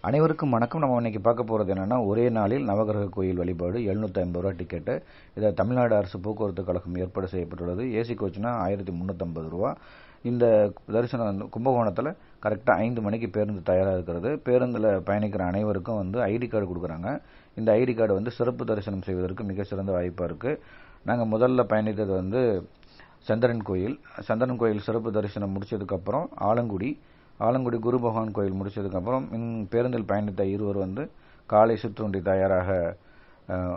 அனைவருக்கும் வணக்கம். நம்ம இன்னைக்கு பார்க்க போகிறது என்னன்னா, ஒரே நாளில் நவகிரக கோயில் வழிபாடு 750 ரூபா டிக்கெட்டு. இதை தமிழ்நாடு அரசு போக்குவரத்து கழகம் ஏற்பாடு செய்யப்பட்டுள்ளது. ஏசி கோச்னா 1350 ரூபா. இந்த தரிசனம் வந்து கும்பகோணத்தில் கரெக்டாக 5 மணிக்கு பேருந்து தயாராக இருக்கிறது. பேருந்தில் பயணிக்கிற அனைவருக்கும் வந்து ஐடி கார்டு கொடுக்குறாங்க. இந்த ஐடி கார்டு வந்து சிறப்பு தரிசனம் செய்வதற்கு மிக சிறந்த வாய்ப்பாக இருக்குது. நாங்கள் முதல்ல பயணித்தது வந்து சந்திரன் கோயில் சிறப்பு தரிசனம் முடிச்சதுக்கப்புறம் ஆலங்குடி குரு பகவான் கோயில் முடிச்சதுக்கப்புறம் பேருந்தில் பயணித்த இருவர் வந்து காலை சிற்றுண்டி தயாராக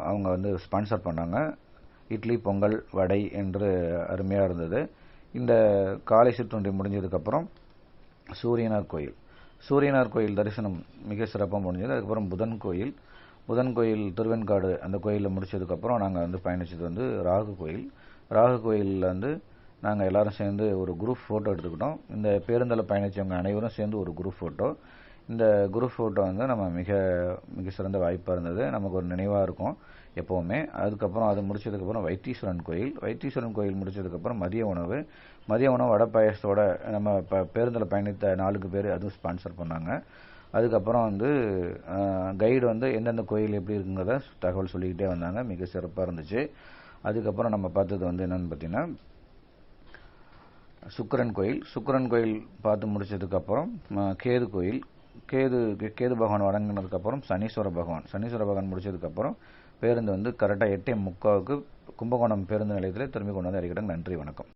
அவங்க வந்து ஸ்பான்சர் பண்ணாங்க. இட்லி, பொங்கல், வடை என்று அருமையாக இருந்தது. இந்த காலை சிற்றுண்டி முடிஞ்சதுக்கப்புறம் சூரியனார் கோயில் தரிசனம் மிக சிறப்பாக முடிஞ்சது. அதுக்கப்புறம் புதன் கோயில் திருவெண்காடு அந்த கோயிலில் முடிச்சதுக்கப்புறம் நாங்கள் வந்து பயணித்தது வந்து ராகு கோயிலில் வந்து நாங்கள் எல்லாரும் சேர்ந்து ஒரு குரூப் ஃபோட்டோ எடுத்துக்கிட்டோம். இந்த பேருந்தில் பயணித்தவங்க அனைவரும் சேர்ந்து ஒரு குரூப் ஃபோட்டோ. இந்த குரூப் ஃபோட்டோ வந்து நம்ம மிக சிறந்த வாய்ப்பாக இருந்தது. நமக்கு ஒரு நினைவாக இருக்கும் எப்போவுமே. அதுக்கப்புறம் அது முடிச்சதுக்கப்புறம் வைத்தீஸ்வரன் கோயில் முடிச்சதுக்கப்புறம் மதிய உணவு வடை பாயசத்தோட நம்ம பேருந்தில் பயணித்த 4 பேர் அதுவும் ஸ்பான்சர் பண்ணாங்க. அதுக்கப்புறம் வந்து கைடு வந்து எந்தெந்த கோயில் எப்படி இருக்குங்கிறத தகவல் சொல்லிக்கிட்டே வந்தாங்க. மிக சிறப்பாக இருந்துச்சு. அதுக்கப்புறம் நம்ம பார்த்தது வந்து என்னென்னு பார்த்தீங்கன்னா சுக்கிரன் கோயில் பார்த்து முடிச்சதுக்கப்புறம் கேது பகவான் வணங்கினதுக்கப்புறம் சனீஸ்வர பகவான் முடிச்சதுக்கப்புறம் பேருந்து வந்து கரெக்டாக 8:45 கும்பகோணம் பேருந்து நிலையத்தில் திரும்பி கொண்டு வந்து இறக்கிட்டாங்க. நன்றி, வணக்கம்.